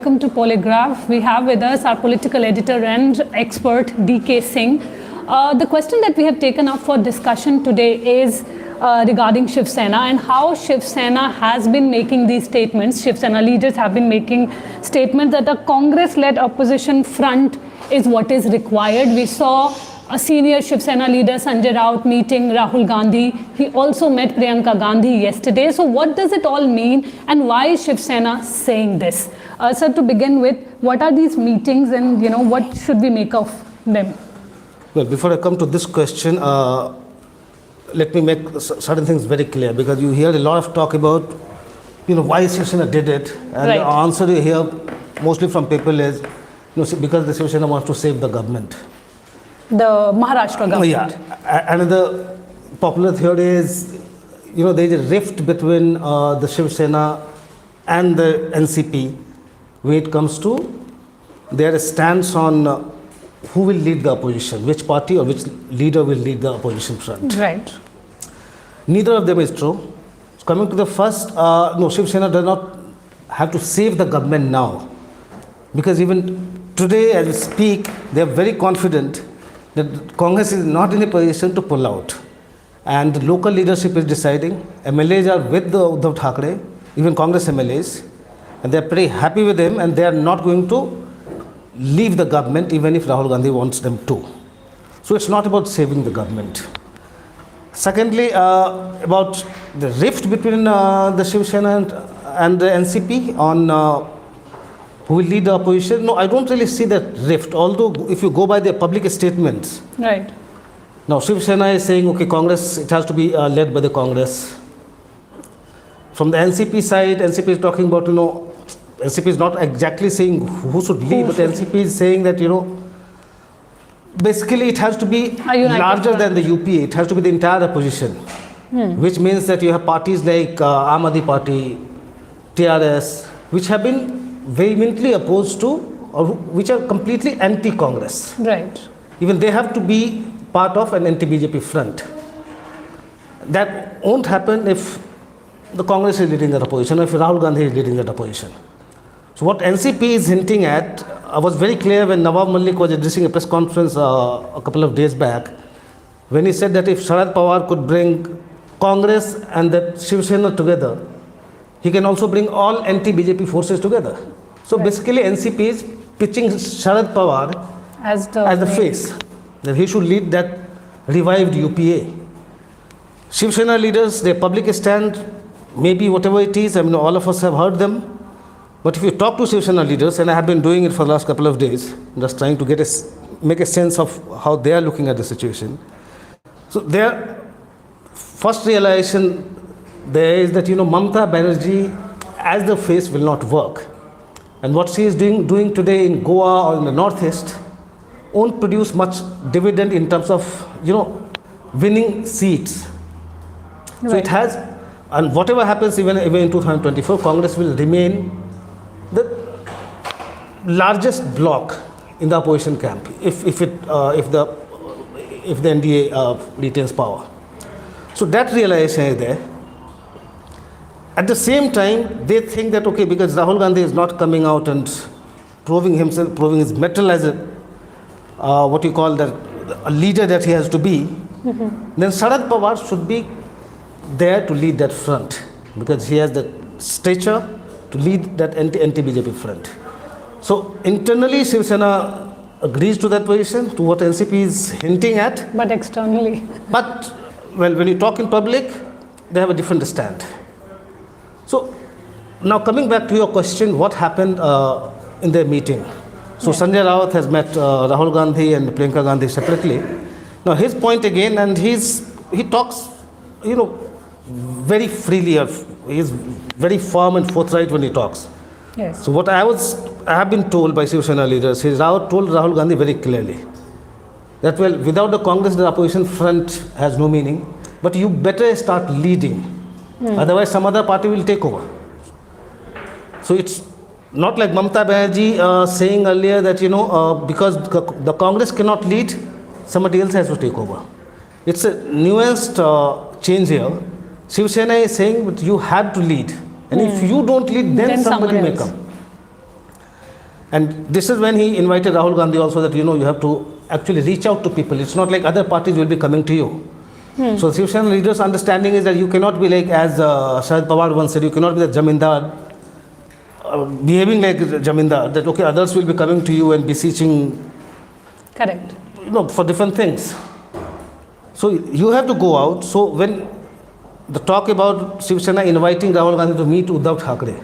Welcome to Polygraph. We have with us our political editor and expert DK Singh. The question that we have taken up for discussion today is regarding Shiv Sena and how Shiv Sena has been making these statements. Shiv Sena leaders have been making statements that a Congress-led opposition front is what is required. We saw a senior Shiv Sena leader, Sanjay Raut, meeting Rahul Gandhi. He also met Priyanka Gandhi yesterday. So what does it all mean and why is Shiv Sena saying this? Sir, to begin with, what are these meetings and what should we make of them? Well, before I come to this question, let me make certain things very clear, because you hear a lot of talk about why Shiv Sena did it, and right. The answer you hear mostly from people is because the Shiv Sena wants to save the government. The Maharashtra government. Yeah, and the popular theory is there is a rift between the Shiv Sena and the NCP when it comes to their stance on who will lead the opposition, which party or which leader will lead the opposition front. Right. Neither of them is true. Coming to the first, no, Shiv Sena does not have to save the government now, because even today as we speak, they are very confident that Congress is not in a position to pull out, and the local leadership is deciding. MLAs are with the Uddhav Thackeray, even Congress MLAs, and they are pretty happy with him, and they are not going to leave the government even if Rahul Gandhi wants them to. So it's not about saving the government. Secondly, about the rift between the Shiv Sena and the NCP on who will lead the opposition. No, I don't really see that rift, although if you go by their public statements. Right. Now Shiv Sena is saying, okay, Congress, it has to be led by the Congress. From the NCP side, NCP is talking about, NCP is not exactly saying who should lead, but NCP is saying that, basically it has to be larger than the UPA. It has to be the entire opposition, which means that you have parties like Aam Aadmi Party, TRS, which have been vehemently opposed to, or which are completely anti-Congress. Right. Even they have to be part of an anti-BJP front. That won't happen if the Congress is leading that opposition, or if Rahul Gandhi is leading that opposition. So what NCP is hinting at was very clear when Nawab Malik was addressing a press conference a couple of days back, when he said that if Sharad Pawar could bring Congress and the Shiv Sena together, he can also bring all anti-BJP forces together. So basically NCP is pitching Sharad Pawar as the face, that he should lead that revived UPA. Shiv Sena leaders, their public stand, maybe whatever it is, all of us have heard them. But if you talk to Shiv Sena leaders, and I have been doing it for the last couple of days, just trying to make a sense of how they are looking at the situation. So their first realization there is that Mamata Banerjee as the face will not work, and what she is doing today in Goa or in the Northeast won't produce much dividend in terms of winning seats. Right. So it has, and whatever happens even in 2024, Congress will remain the largest bloc in the opposition camp if the NDA retains power. So that realization is there. At the same time, they think that because Rahul Gandhi is not coming out and proving his mettle as a leader that he has to be, then Sharad Pawar should be there to lead that front, because he has the stature to lead that anti-BJP front. So internally, Shiv Sena agrees to that position, to what NCP is hinting at. But externally. But when you talk in public, they have a different stand. So now coming back to your question, what happened in their meeting? So Sanjay Raut has met Rahul Gandhi and Priyanka Gandhi separately. Now his point again, and he talks, very freely. He is very firm and forthright when he talks. Yes. So what I have been told by Shiv Sena leaders, Raut told Rahul Gandhi very clearly that, well, without the Congress, the opposition front has no meaning, but you better start leading. Otherwise, some other party will take over. So it's not like Mamata Banerjee saying earlier that, because the Congress cannot lead, somebody else has to take over. It's a nuanced change here. Shiv Sena is saying that you have to lead, and if you don't lead, then somebody may come. And this is when he invited Rahul Gandhi also that, you know, you have to actually reach out to people. It's not like other parties will be coming to you. So Shiv Sena leaders' understanding is that you cannot be like, as Sharad Pawar once said, you cannot be the Jamindar, behaving like Jamindar, that okay, others will be coming to you and beseeching, Correct. you know, for different things. So you have to go out. So when the talk about Shiv Sena inviting Rahul Gandhi to meet Uddhav Thackeray,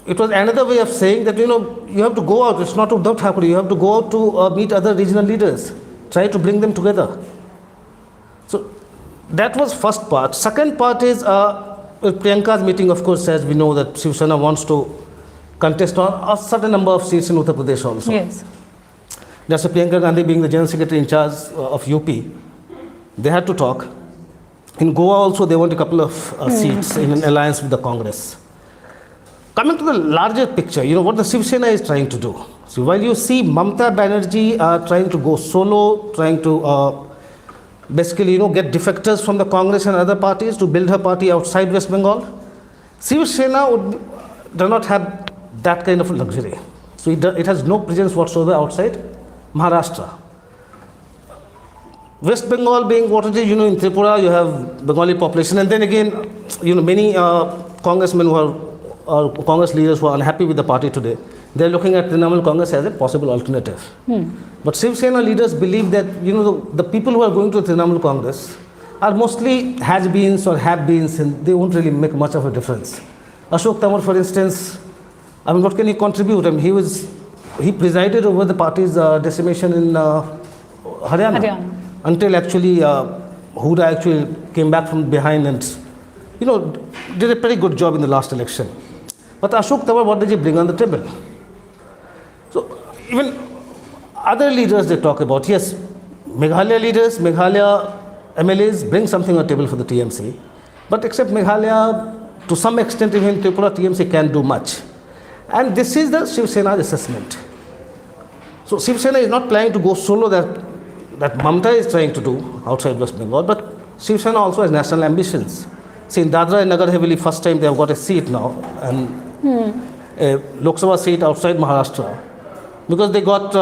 it was another way of saying that, you know, you have to go out. It's not Uddhav Thackeray. You have to go out to meet other regional leaders. Try to bring them together. So that was first part. Second part is with Priyanka's meeting, of course, as we know that Shiv Sena wants to contest on a certain number of seats in Uttar Pradesh also. Yes. That's why Priyanka Gandhi being the General Secretary in charge of UP, they had to talk. In Goa also, they want a couple of seats in an alliance with the Congress. Coming to the larger picture, you know, what the Shiv Sena is trying to do. So while you see Mamata Banerjee trying to go solo, trying to basically, you know, get defectors from the Congress and other parties to build her party outside West Bengal, Shiv Sena does not have that kind of luxury. So it has no presence whatsoever outside Maharashtra. West Bengal being what it is, you know, in Tripura you have Bengali population, and then again, you know, many congressmen who are Congress leaders who are unhappy with the party today, they are looking at Trinamool Congress as a possible alternative. But Shiv Sena leaders believe that, you know, the people who are going to Trinamool Congress are mostly has-beens or have-beens, and they won't really make much of a difference. Ashok Tamar, for instance, I mean, what can he contribute? I mean, he presided over the party's decimation in Haryana. Until actually Huda actually came back from behind and, you know, did a pretty good job in the last election. But Ashok Tamar, what did he bring on the table? So even other leaders they talk about, yes, Meghalaya leaders, Meghalaya MLAs bring something on the table for the TMC. But except Meghalaya, to some extent even Tripura TMC can do much. And this is the Shiv Sena's assessment. So Shiv Sena is not planning to go solo that Mamata is trying to do outside West Bengal, but Shiv Sena also has national ambitions. See, in Dadra and Nagar Haveli, first time they have got a seat now, and a Lok Sabha seat outside Maharashtra, because they got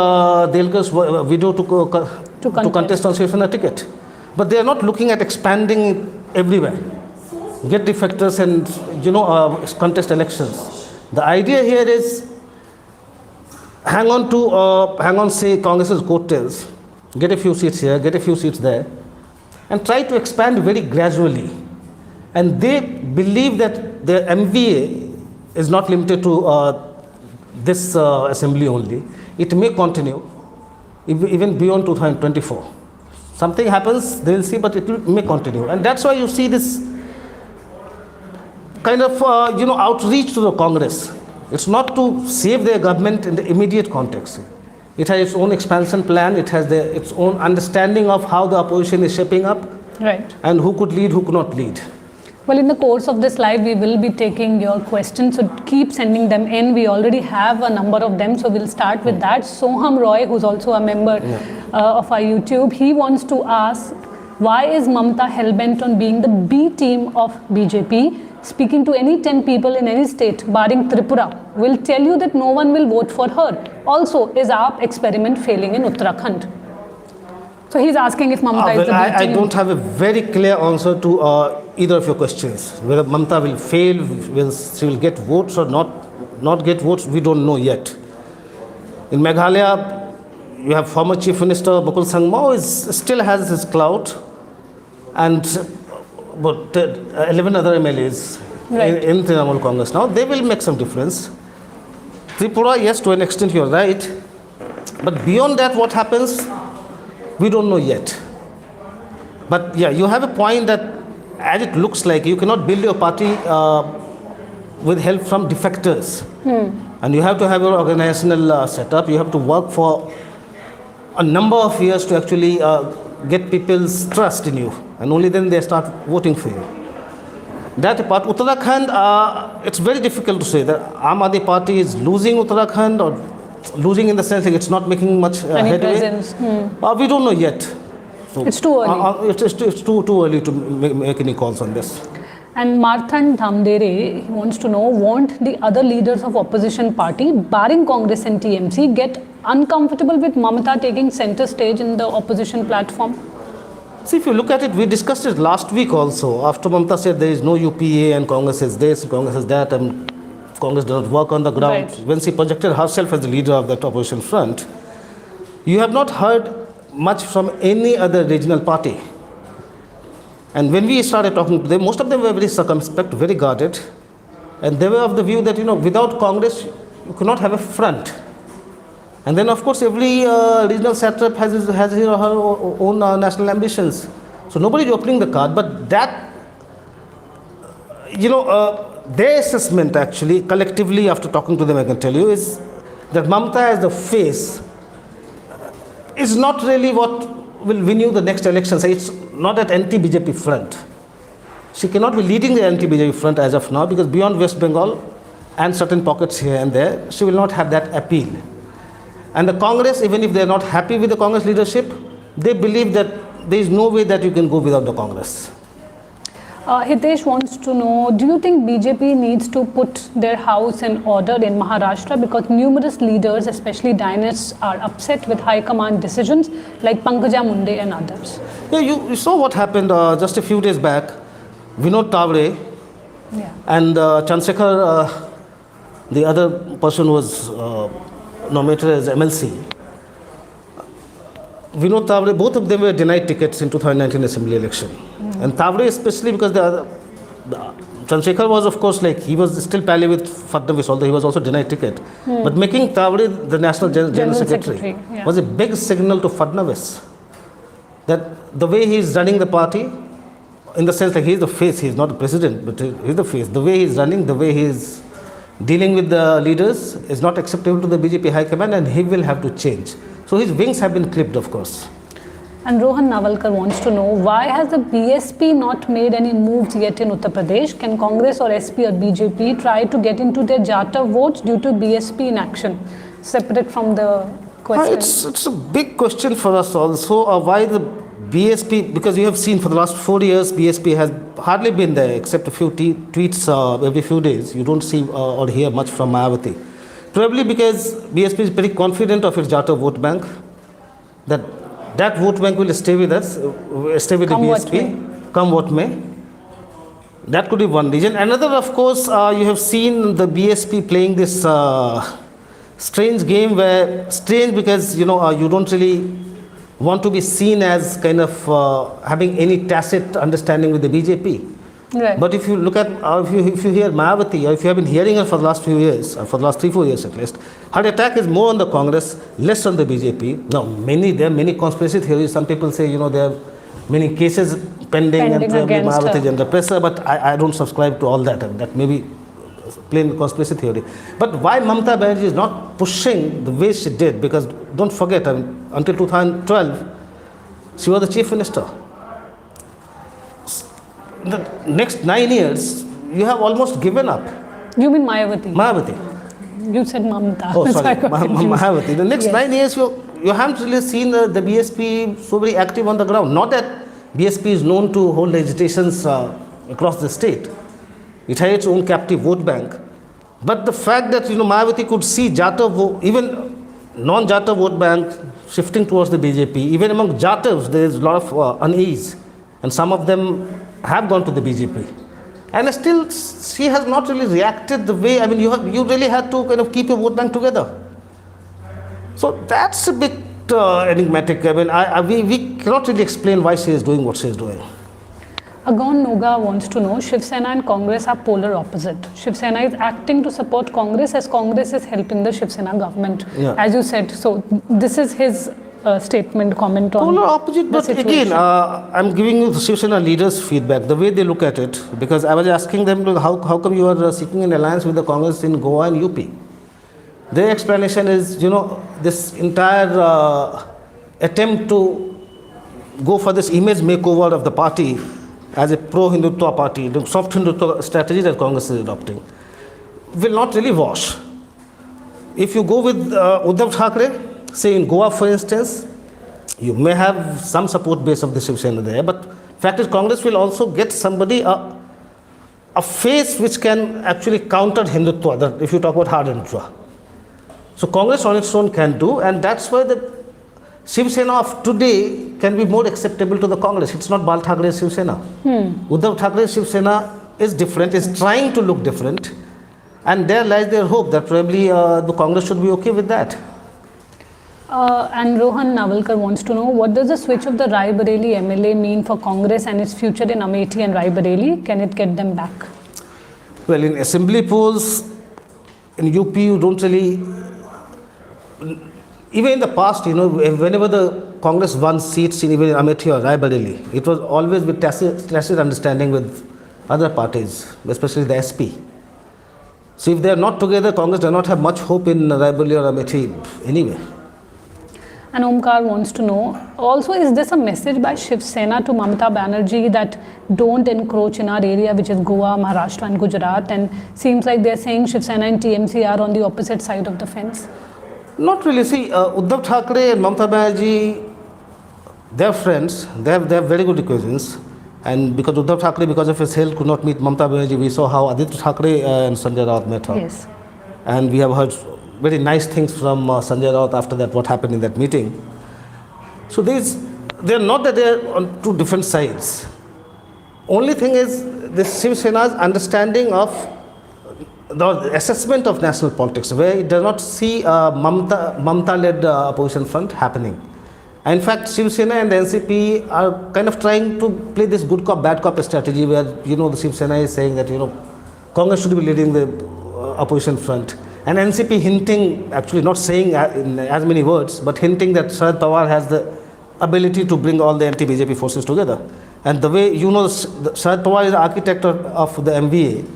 Delkar's widow to contest on Shiv Sena ticket. But they are not looking at expanding everywhere. Get defectors and, you know, contest elections. The idea here is hang on, say, Congress's coattails, get a few seats here, get a few seats there, and try to expand very gradually. And they believe that their MVA is not limited to this assembly only. It may continue even beyond 2024. Something happens, they will see, but it may continue. And that's why you see this kind of, you know, outreach to the Congress. It's not to save their government in the immediate context. It has its own expansion plan. It has its own understanding of how the opposition is shaping up, right, and who could lead, who could not lead. Well, in the course of this live, we will be taking your questions, so keep sending them in. We already have a number of them, so we'll start with that. Soham Roy, who's also a member of our YouTube, he wants to ask, why is Mamata hellbent on being the B team of BJP? Speaking to any 10 people in any state, barring Tripura, will tell you that no one will vote for her. Also, is our experiment failing in Uttarakhand? So he's asking if Mamata is the B I team. don't have a very clear answer to either of your questions. Whether Mamata will fail, whether she will get votes or not get votes, we don't know yet. In Meghalaya, you have former Chief Minister Mukul Sangma, who still has his clout, and but 11 other MLAs in Trinamool Congress now, they will make some difference. Tripura, yes, to an extent you are right. But beyond that, what happens, we don't know yet. But yeah, you have a point that as it looks like, you cannot build your party with help from defectors. And you have to have your organizational setup. You have to work for a number of years to actually get people's trust in you. And only then they start voting for you. That part, Uttarakhand, it's very difficult to say that Aam Aadmi Party is losing Uttarakhand, or losing in the sense that it's not making much headway. We don't know yet. So, it's too early. It's too early to make any calls on this. And Marthan Dhamdere, he wants to know, won't the other leaders of opposition party, barring Congress and TMC, get uncomfortable with Mamata taking center stage in the opposition platform? See, if you look at it, we discussed it last week also. After Mamata said there is no UPA and Congress is this, Congress is that, and Congress does not work on the ground. Right. When she projected herself as the leader of that opposition front, you have not heard much from any other regional party. And when we started talking to them, most of them were very circumspect, very guarded. And they were of the view that, without Congress, you could not have a front. And then, of course, every regional satrap has his or her own national ambitions. So nobody is opening the card. But that, their assessment actually, collectively, after talking to them, I can tell you, is that Mamata as the face is not really what will win you the next election. So it's not at anti-BJP front. She cannot be leading the anti-BJP front as of now, because beyond West Bengal and certain pockets here and there, she will not have that appeal. And the Congress, even if they are not happy with the Congress leadership, they believe that there is no way that you can go without the Congress. Hitesh wants to know, do you think BJP needs to put their house in order in Maharashtra, because numerous leaders, especially dynasts, are upset with high command decisions like Pankaja Munde and others? Yeah, you saw what happened just a few days back. Vinod Tavre and Chandrasekhar, the other person was nominated as MLC. Vinod Tavre, both of them were denied tickets in 2019 assembly election. And Tavre especially, because Chandrasekhar was, of course, he was still pally with Fadnavis, although he was also denied ticket. But making Tavre the National General Secretary was a big signal to Fadnavis that the way he is running the party, in the sense he is the face, he is not the president, but he is the face. The way he is running, the way he is dealing with the leaders is not acceptable to the BJP High Command, and he will have to change. So his wings have been clipped, of course. And Rohan Navalkar wants to know, why has the BSP not made any moves yet in Uttar Pradesh? Can Congress or SP or BJP try to get into their Jata votes due to BSP inaction? Separate from the question. It's a big question for us also. Why the BSP, because you have seen for the last 4 years, BSP has hardly been there except a few tweets every few days. You don't see or hear much from Mayawati. Probably because BSP is very confident of its Jata vote bank, that vote bank will stay with us, stay with the BSP, come what may. That could be one reason. Another, of course, you have seen the BSP playing this strange game strange because, you don't really want to be seen as kind of having any tacit understanding with the BJP. Right. But if you look at, if you hear Mayawati, or if you have been hearing her for the last few years, or for the last 3-4 years at least, her attack is more on the Congress, less on the BJP. Now, there are many conspiracy theories. Some people say, there are many cases pending and Mayawati is under pressure, but I don't subscribe to all that. That may be plain conspiracy theory. But why Mamata Banerjee is not pushing the way she did, because don't forget, until 2012, she was the chief minister. The next 9 years, you have almost given up. You mean Mayawati? Mayawati. You said Mamata. Oh, sorry, Mayawati. The next 9 years, you haven't really seen the BSP so very active on the ground. Not that BSP is known to hold agitations across the state. It has its own captive vote bank. But the fact that, Mayawati could see Jata vote, even non-Jata vote bank shifting towards the BJP, even among Jatas, there is a lot of unease. And some of them have gone to the BJP. And still, she has not really reacted the way, you really had to kind of keep your vote bank together. So that's a bit enigmatic. We cannot really explain why she is doing what she is doing. Agon Noga wants to know, Shiv Sena and Congress are polar opposite. Shiv Sena is acting to support Congress as Congress is helping the Shiv Sena government, as you said. So this is his comment on polar opposite, but again, I'm giving you the Shiv Sena leaders' feedback, the way they look at it, because I was asking them, how come you are seeking an alliance with the Congress in Goa and UP? Their explanation is, this entire attempt to go for this image makeover of the party as a pro-Hindutva party, the soft Hindutva strategy that Congress is adopting, will not really wash. If you go with Uddhav Thackeray, say in Goa, for instance, you may have some support base of the Shiv Sena there, but fact is Congress will also get somebody a face which can actually counter Hindutva, if you talk about hard Hindutva. So Congress on its own can do, and that's why the Shiv Sena of today can be more acceptable to the Congress. It's not Bal Thackeray's Shiv Sena. Uddhav Thackeray's Shiv Sena is different, is trying to look different, and there lies their hope that probably the Congress should be okay with that. And Rohan Navalkar wants to know, what does the switch of the Raebareli MLA mean for Congress and its future in Amethi and Raebareli? Can it get them back? Well, in assembly polls, in UP, you don't really, even in the past, whenever the Congress won seats in even Amethi or Raebareli, it was always with tacit understanding with other parties, especially the SP. So if they are not together, Congress does not have much hope in Raebareli or Amethi anyway. And Omkar wants to know, also, is this a message by Shiv Sena to Mamata Banerjee that don't encroach in our area, which is Goa, Maharashtra and Gujarat? And seems like they're saying Shiv Sena and TMC are on the opposite side of the fence. Not really. See, Uddhav Thackeray and Mamata Banerjee, they're friends. They have very good equations. And because Uddhav Thackeray, because of his health, could not meet Mamata Banerjee, we saw how Aditya Thackeray and Sanjay Raut met her. Yes. And we have heard very nice things from Sanjay Raut after that, what happened in that meeting. So they're not that they're on two different sides. Only thing is this Shiv Sena's understanding of the assessment of national politics, where it does not see Mamata-led opposition front happening. And in fact, Shiv Sena and the NCP are kind of trying to play this good cop, bad cop strategy where, the Shiv Sena is saying that, Congress should be leading the opposition front. And NCP hinting, actually not saying in as many words, but hinting that Sharad Pawar has the ability to bring all the anti-BJP forces together. And the way, Sharad Pawar is the architect of the MVA,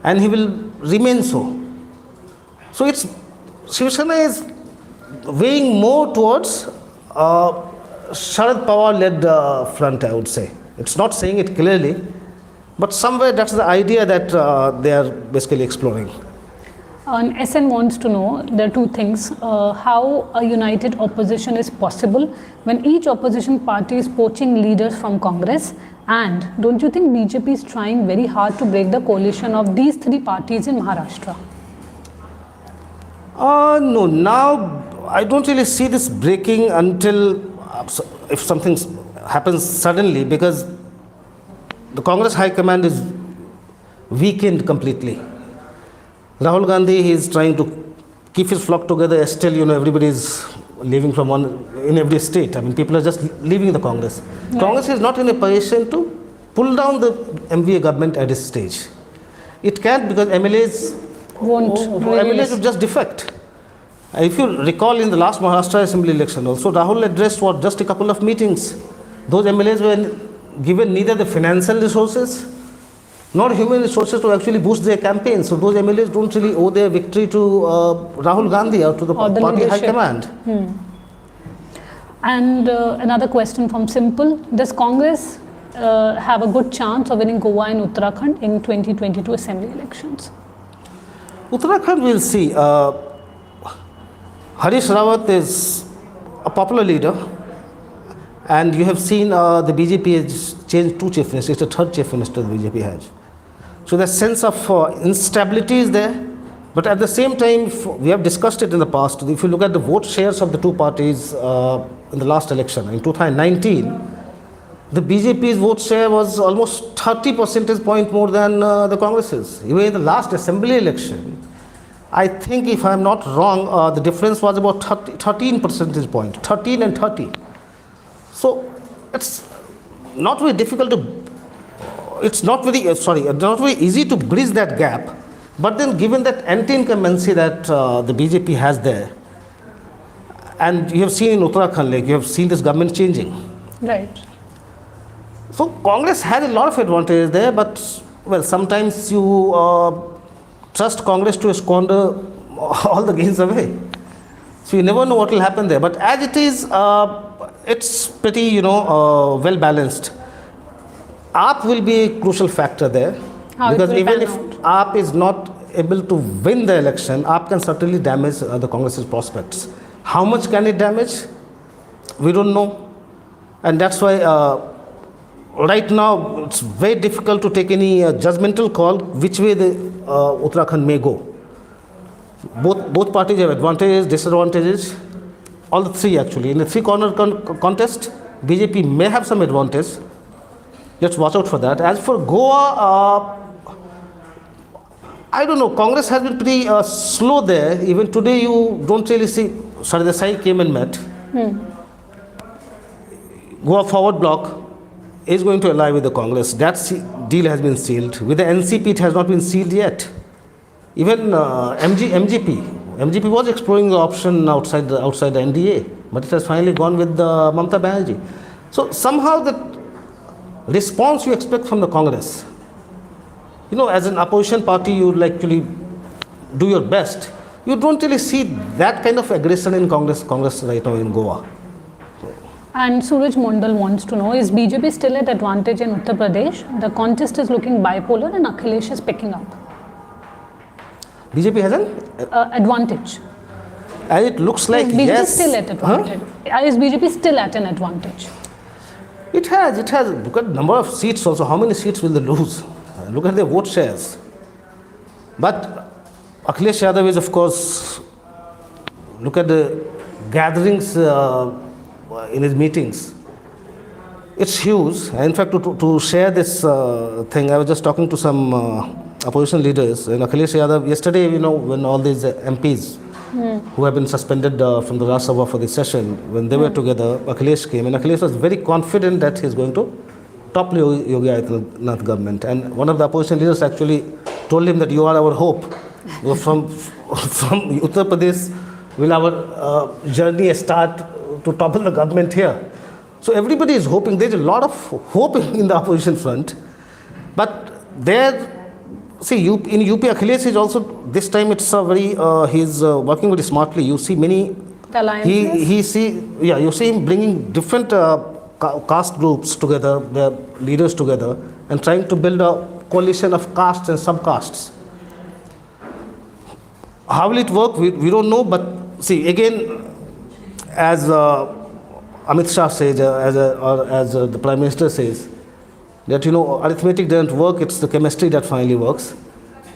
and he will remain so. So Shiv Sena is weighing more towards Sharad Pawar-led front, I would say. It's not saying it clearly, but somewhere that's the idea that they are basically exploring. And SN wants to know, there are two things, how a united opposition is possible when each opposition party is poaching leaders from Congress, and don't you think BJP is trying very hard to break the coalition of these three parties in Maharashtra? No, now I don't really see this breaking until if something happens suddenly, because the Congress High Command is weakened completely. Rahul Gandhi, he is trying to keep his flock together. Still, everybody is leaving from in every state. I mean, people are just leaving the Congress. Right. Congress is not in a position to pull down the MVA government at this stage. It can't, because MLAs will just defect. If you recall, in the last Maharashtra Assembly election also, Rahul addressed just a couple of meetings. Those MLAs were given neither the financial resources nor human resources to actually boost their campaign. So those MLAs don't really owe their victory to Rahul Gandhi or to the party leadership. High command. And another question from Simple. Does Congress have a good chance of winning Goa and Uttarakhand in 2022 Assembly elections? Uttarakhand, we'll see. Harish Rawat is a popular leader, and you have seen the BJP has changed two chief ministers. It's the third chief minister the BJP has. So the sense of instability is there, but at the same time, we have discussed it in the past. If you look at the vote shares of the two parties in the last election, in 2019, the BJP's vote share was almost 30 percentage point more than the Congress's. Even in the last assembly election, I think, if I am not wrong, the difference was about 13 percentage point, 13 and 30. So it's not very difficult to, it's not very easy to bridge that gap. But then, given that anti-incumbency that the BJP has there, and you have seen in Uttarakhand, like you have seen this government changing. Right. So Congress has a lot of advantages there, but well, sometimes you trust Congress to squander all the gains away. So you never know what will happen there. But as it is, it's pretty, well balanced. AAP will be a crucial factor there. Because even if AAP is not able to win the election, AAP can certainly damage the Congress's prospects. How much can it damage? We don't know. And that's why right now it's very difficult to take any judgmental call which way the Uttarakhand may go. Both parties have advantages, disadvantages, all the three actually. In the three-corner contest, BJP may have some advantage. Let's watch out for that. As for Goa, I don't know, Congress has been pretty slow there. Even today you don't really see, the Sai came and met. Goa Forward Bloc is going to ally with the Congress. That deal has been sealed. With the NCP, it has not been sealed yet. Even MGP was exploring the option outside the NDA, but it has finally gone with Mamata Banerjee. So somehow the response you expect from the Congress, as an opposition party, you will actually do your best. You don't really see that kind of aggression in Congress right now in Goa. And Suraj Mondal wants to know, is BJP still at advantage in Uttar Pradesh? The contest is looking bipolar and Akhilesh is picking up. BJP has an advantage. As it looks like, is BJP yes. Still at advantage? Is BJP still at an advantage? It has. Look at the number of seats also. How many seats will they lose? Look at their vote shares. But Akhilesh Yadav is, of course, look at the gatherings in his meetings. It's huge. In fact, to share this thing, I was just talking to some opposition leaders. And Akhilesh Yadav, yesterday, when all these MPs who have been suspended from the Rajya Sabha for this session, when they were together, Akhilesh came. And Akhilesh was very confident that he's going to topple Yogi Adityanath government. And one of the opposition leaders actually told him that you are our hope. From Uttar Pradesh will our journey start to topple the government here. So everybody is hoping. There's a lot of hope in the opposition front. But in UP, Akhilesh is also, this time it's a very, he's working very smartly. You see many, you see him bringing different caste groups together, their leaders together, and trying to build a coalition of castes and subcastes. How will it work? We don't know, but see, again, as Amit Shah says, as the Prime Minister says, that arithmetic doesn't work, it's the chemistry that finally works.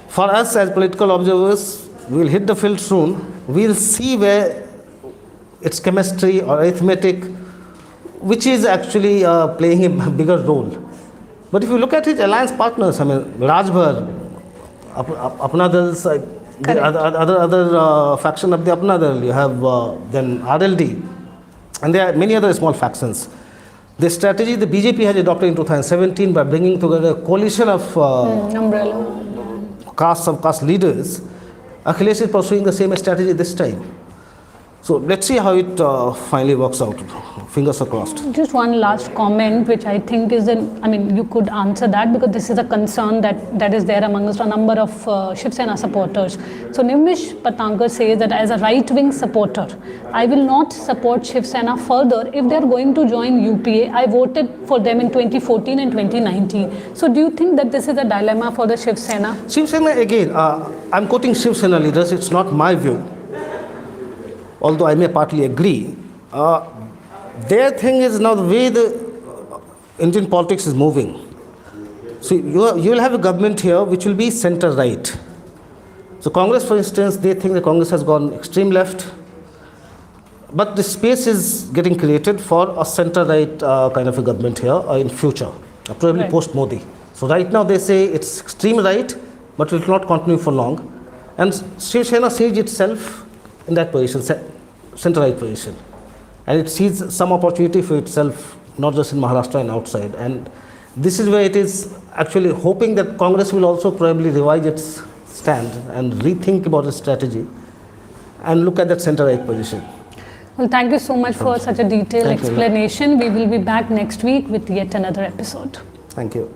For us as political observers, we'll hit the field soon. We'll see where it's chemistry or arithmetic, which is actually playing a bigger role. But if you look at his alliance partners, Rajbhar, Apna Dal's, the other faction of the Apna Dal, you have then RLD, and there are many other small factions. The strategy the BJP has adopted in 2017 by bringing together a coalition of caste leaders, Akhilesh is pursuing the same strategy this time. So let's see how it finally works out. Fingers are crossed. Just one last comment, which I think is you could answer that because this is a concern that is there amongst a number of Shiv Sena supporters. So Nimish Patankar says that as a right-wing supporter, I will not support Shiv Sena further if they are going to join UPA. I voted for them in 2014 and 2019. So do you think that this is a dilemma for the Shiv Sena? Shiv Sena, again, I'm quoting Shiv Sena leaders, it's not my view. Although I may partly agree, their thing is now the way the Indian politics is moving. So you will have a government here which will be centre-right. So Congress, for instance, they think the Congress has gone extreme left, but the space is getting created for a centre-right kind of a government here in future, probably post-Modi. So right now they say it's extreme right, but it will not continue for long. And Shiv Sena sees itself in that position, centre-right position. And it sees some opportunity for itself, not just in Maharashtra and outside. And this is where it is actually hoping that Congress will also probably revise its stand and rethink about its strategy and look at that centre-right position. Well, thank you so much for such a detailed explanation. We will be back next week with yet another episode. Thank you.